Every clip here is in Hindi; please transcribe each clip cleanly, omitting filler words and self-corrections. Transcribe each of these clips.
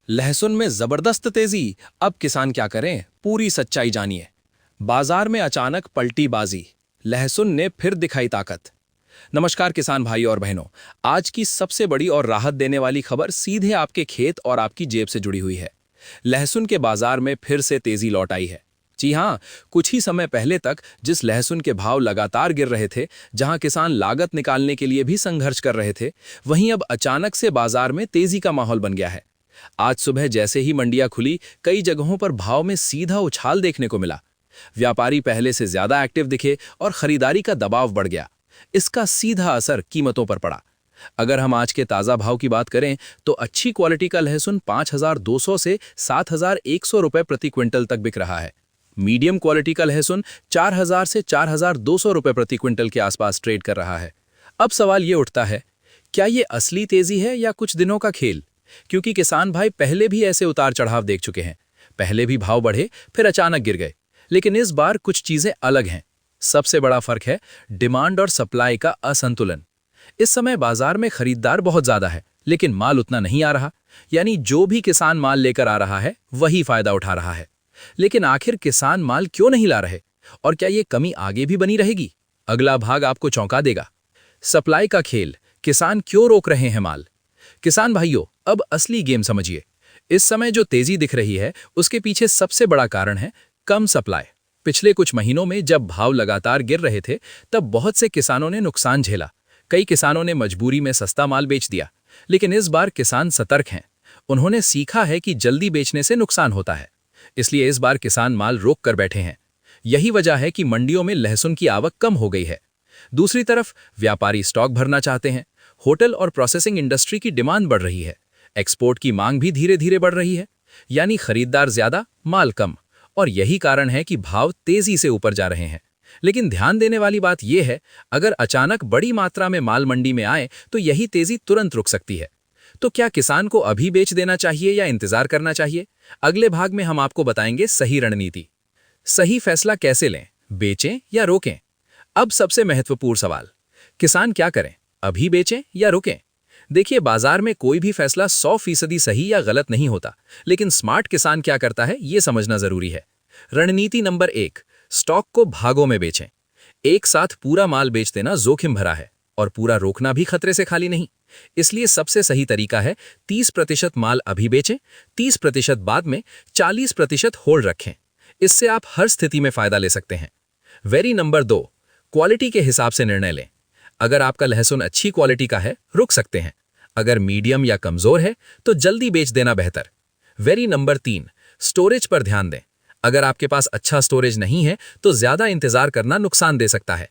लहसुन में जबरदस्त तेजी। अब किसान क्या करें, पूरी सच्चाई जानिए। बाजार में अचानक पलटी बाजी, लहसुन ने फिर दिखाई ताकत। नमस्कार किसान भाई और बहनों, आज की सबसे बड़ी और राहत देने वाली खबर सीधे आपके खेत और आपकी जेब से जुड़ी हुई है। लहसुन के बाजार में फिर से तेजी लौट आई है। जी हां, कुछ ही समय पहले तक जिस लहसुन के भाव लगातार गिर रहे थे, जहां किसान लागत निकालने के लिए भी संघर्ष कर रहे थे, वहीं अब अचानक से बाजार में तेजी का माहौल बन गया है। आज सुबह जैसे ही मंडियां खुली, कई जगहों पर भाव में सीधा उछाल देखने को मिला। व्यापारी पहले से ज्यादा एक्टिव दिखे और खरीदारी का दबाव बढ़ गया। इसका सीधा असर कीमतों पर पड़ा। अगर हम आज के ताजा भाव की बात करें, तो अच्छी क्वालिटी का लहसुन 5,200 से 7,100 रुपए प्रति क्विंटल तक बिक रहा है। मीडियम क्वालिटी का लहसुन 4,000 से 4,200 रुपए प्रति क्विंटल के आसपास ट्रेड कर रहा है। अब सवाल ये उठता है, क्या ये असली तेजी है या कुछ दिनों का खेल? क्योंकि किसान भाई पहले भी ऐसे उतार चढ़ाव देख चुके हैं। पहले भी भाव बढ़े, फिर अचानक गिर गए। लेकिन इस बार कुछ चीजें अलग हैं। सबसे बड़ा फर्क है डिमांड और सप्लाई का असंतुलन। इस समय बाजार में खरीदार बहुत ज्यादा है, लेकिन माल उतना नहीं आ रहा। यानी जो भी किसान माल लेकर आ रहा है, वही फायदा उठा रहा है। लेकिन आखिर किसान माल क्यों नहीं ला रहे, और क्या ये कमी आगे भी बनी रहेगी? अगला भाग आपको चौंका देगा। सप्लाई का खेल, किसान क्यों रोक रहे हैं माल? किसान भाइयों, अब असली गेम समझिए। इस समय जो तेजी दिख रही है, उसके पीछे सबसे बड़ा कारण है कम सप्लाई। पिछले कुछ महीनों में जब भाव लगातार गिर रहे थे, तब बहुत से किसानों ने नुकसान झेला। कई किसानों ने मजबूरी में सस्ता माल बेच दिया। लेकिन इस बार किसान सतर्क हैं। उन्होंने सीखा है कि जल्दी बेचने से नुकसान होता है। इसलिए इस बार किसान माल रोक कर बैठे हैं। यही वजह है कि मंडियों में लहसुन की आवक कम हो गई है। दूसरी तरफ व्यापारी स्टॉक भरना चाहते हैं। होटल और प्रोसेसिंग इंडस्ट्री की डिमांड बढ़ रही है। एक्सपोर्ट की मांग भी धीरे धीरे बढ़ रही है। यानी खरीदार ज्यादा, माल कम। और यही कारण है कि भाव तेजी से ऊपर जा रहे हैं। लेकिन ध्यान देने वाली बात यह है, अगर अचानक बड़ी मात्रा में माल मंडी में आए, तो यही तेजी तुरंत रुक सकती है। तो क्या किसान को अभी बेच देना चाहिए या इंतजार करना चाहिए? अगले भाग में हम आपको बताएंगे सही रणनीति। सही फैसला कैसे लें, बेचें या रोकें? अब सबसे महत्वपूर्ण सवाल, किसान क्या करें, अभी बेचें या रुकें? देखिए, बाजार में कोई भी फैसला 100% सही या गलत नहीं होता, लेकिन स्मार्ट किसान क्या करता है, यह समझना जरूरी है। रणनीति नंबर 1, स्टॉक को भागों में बेचें। एक साथ पूरा माल बेच देना जोखिम भरा है, और पूरा रोकना भी खतरे से खाली नहीं। इसलिए सबसे सही तरीका है 30% माल अभी बेचें, 30% बाद में, 40% होल्ड रखें। इससे आप हर स्थिति में फायदा ले सकते हैं। वेरी नंबर 2, क्वालिटी के हिसाब से निर्णय लें। अगर आपका लहसुन अच्छी क्वालिटी का है, रुक सकते हैं। अगर मीडियम या कमजोर है, तो जल्दी बेच देना बेहतर। वेरी नंबर 3, स्टोरेज पर ध्यान दें। अगर आपके पास अच्छा स्टोरेज नहीं है, तो ज्यादा इंतजार करना नुकसान दे सकता है।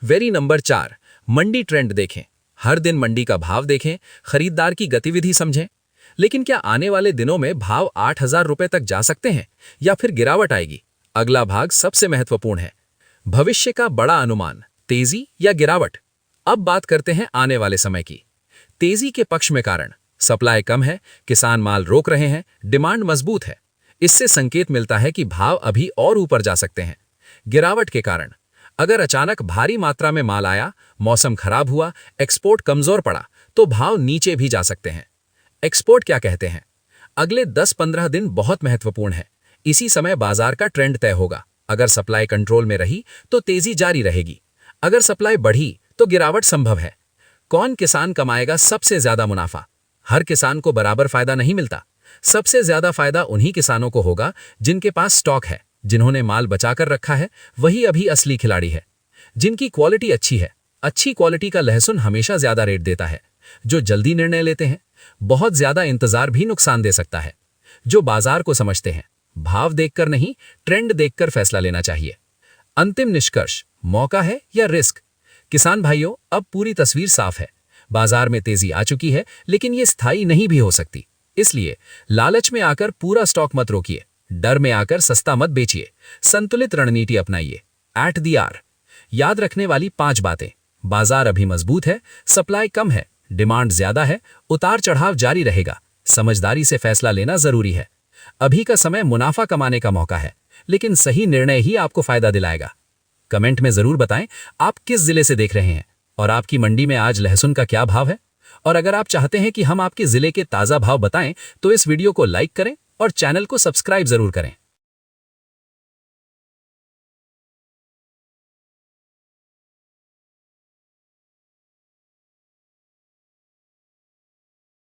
वेरी नंबर 4, मंडी ट्रेंड देखें। हर दिन मंडी का भाव देखें, खरीदार की गतिविधि समझें। लेकिन क्या आने वाले दिनों में भाव 8,000 रुपए तक जा सकते हैं, या फिर गिरावट आएगी? अगला भाग सबसे महत्वपूर्ण है। भविष्य का बड़ा अनुमान, तेजी या गिरावट? अब बात करते हैं आने वाले समय की। तेजी के पक्ष में कारण, सप्लाई कम है, किसान माल रोक रहे हैं, डिमांड मजबूत है। इससे संकेत मिलता है कि भाव अभी और ऊपर जा सकते हैं। गिरावट के कारण, अगर अचानक भारी मात्रा में माल आया, मौसम खराब हुआ, एक्सपोर्ट कमजोर पड़ा, तो भाव नीचे भी जा सकते हैं। एक्सपोर्ट क्या कहते हैं? अगले 10-15 दिन बहुत महत्वपूर्ण है। इसी समय बाजार का ट्रेंड तय होगा। अगर सप्लाई कंट्रोल में रही, तो तेजी जारी रहेगी। अगर सप्लाई बढ़ी, तो गिरावट संभव है। कौन किसान कमाएगा सबसे ज्यादा मुनाफा? हर किसान को बराबर फायदा नहीं मिलता। सबसे ज्यादा फायदा उन्हीं किसानों को होगा जिनके पास स्टॉक है, जिन्होंने माल बचाकर रखा है। वही अभी असली खिलाड़ी है। जिनकी क्वालिटी अच्छी है, अच्छी क्वालिटी का लहसुन हमेशा ज्यादा रेट देता है। जो जल्दी निर्णय लेते हैं, बहुत ज्यादा इंतजार भी नुकसान दे सकता है। जो बाजार को समझते हैं, भाव देखकर नहीं, ट्रेंड देखकर फैसला लेना चाहिए। अंतिम निष्कर्ष, मौका है या रिस्क? किसान भाइयों, अब पूरी तस्वीर साफ है। बाजार में तेजी आ चुकी है, लेकिन ये स्थायी नहीं भी हो सकती। इसलिए लालच में आकर पूरा स्टॉक मत रोकिए, डर में आकर सस्ता मत बेचिए। संतुलित रणनीति अपनाइए। एट द आर याद रखने वाली 5 बातें: बाजार अभी मजबूत है, सप्लाई कम है, डिमांड ज्यादा है, उतार चढ़ाव जारी रहेगा। समझदारी से फैसला लेना जरूरी है। अभी का समय मुनाफा कमाने का मौका है, लेकिन सही निर्णय ही आपको फायदा दिलाएगा। कमेंट में जरूर बताएं आप किस जिले से देख रहे हैं, और आपकी मंडी में आज लहसुन का क्या भाव है। और अगर आप चाहते हैं कि हम आपके जिले के ताज़ा भाव बताएं तो इस वीडियो को लाइक करें और चैनल को सब्सक्राइब जरूर करें।